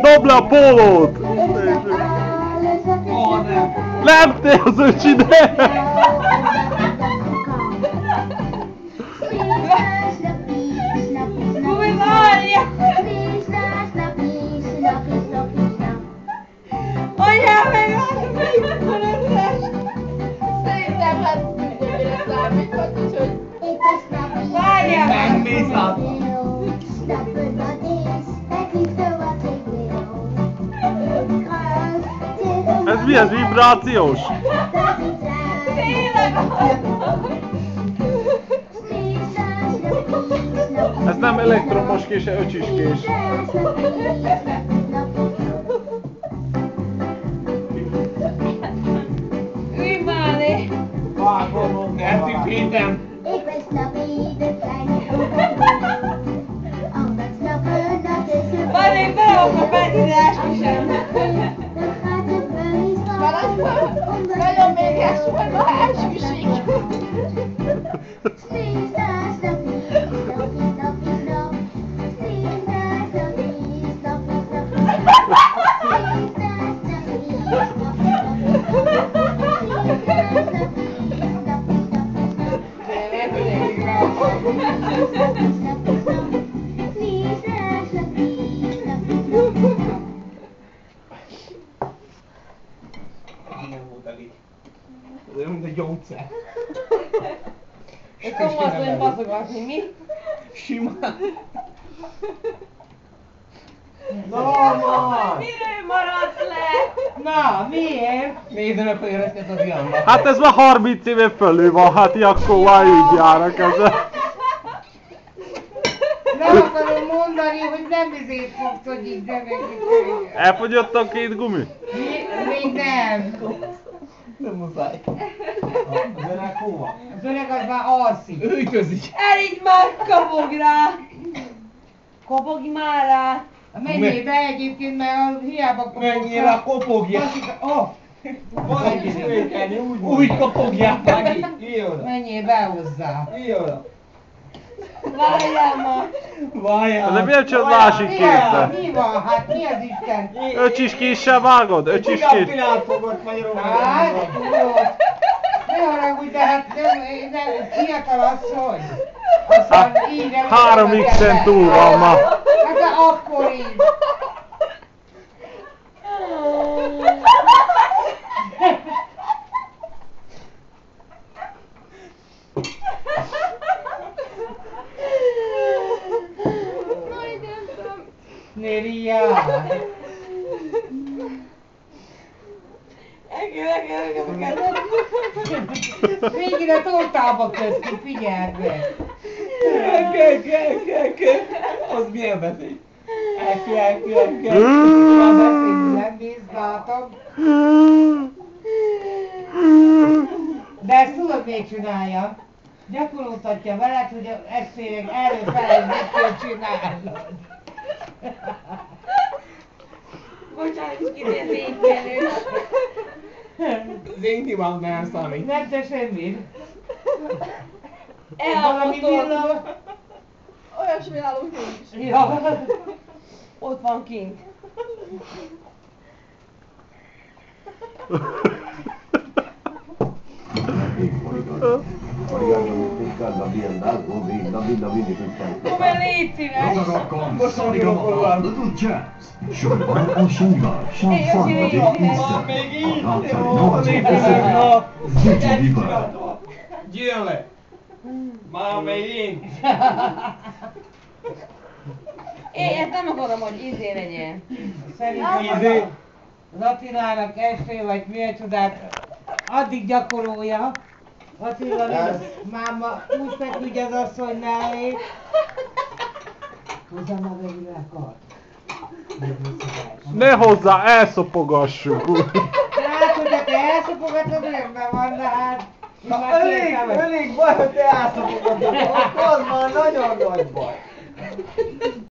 Dobd le a pólót! Nem. Nem, te az öcsid! Gumi, várja! Anyám, meg az melyik van ötles? Szerintem hát mindenre számíthat, úgyhogy... Várjál! Nem bízhat. Ez mi? Ez vibrációs? Tényleg Ez nem elektromos kés, öcsis kés. Ülj már le! Eltűpítem. Majd még bele akar menni, de esküszöm! Nagyon mérges vagy, ha esküsik. Nem volt elég. Ez olyan, mint a gyógyszer. És komoly hogy baszogatni, mi? Simán. Normal! Miről maradsz le? Na, miért? Nézd meg, hogy érezted az Janba. Hát ez már 30 éve fölül van, hát Jakkó már így járnak ezzel. Nem akarom mondani, hogy nem ezért fogsz, hogy így demegni. Elfogyott a két gumi? Még nem. Nem muszáj. Az öreg hova? Az öreg az már alszik. Ő ütözik. Elígy már, kapog rá! Kopogj már rá! Menjél be egyébként, mert hiába kopogsz. Menjél rá, kopogja. Úgy kopogják meg. Menjél be hozzá. Várjál már! Várjál. De miért csak másik kézzel? Mi van? Hát mi az Isten? Öcsis késsel vágod? Öcsis kés? Pillanatokat magyarul. Hát, jó. Ne haragudj, de hát nem fiatal asszony. Aztán így nem... 3x-en túl van ma. Hát de akkor így. Néria! Végre tortába köztünk, figyeld meg! Az milyen beszéd? Ma beszélni nem bízgatom. De ezt tudod, miért csinálja? Gyakoroltatja veled, hogy ezt tényleg előfeled mit kell csinálnod. Bocsánat, is kinézékelő. Az én hibám, de nem számít. Nem te semmit. Elhallgatod. Olyasmi nálunk nincs. Ja. Ott van kint. Come légy szíves! Little Jazz, Showbar or Showbar, Shop Fun with Easter. Outside no Ziggy Diva. Gyűjjön le! Már megint! Én ezt nem akarom, hogy izé legyen. Szerintem az Attilának este vagy miacsodát addig gyakorolja. Attila, máma úgy feküdj az asszony mellé. Hozzá maga egy üvegkart. Ne hozzá, elszopogassuk. Látod, de te elszopogatod, rendben van, de hát... Elég baj, hogy te elszopogatod, az már nagyon nagy baj.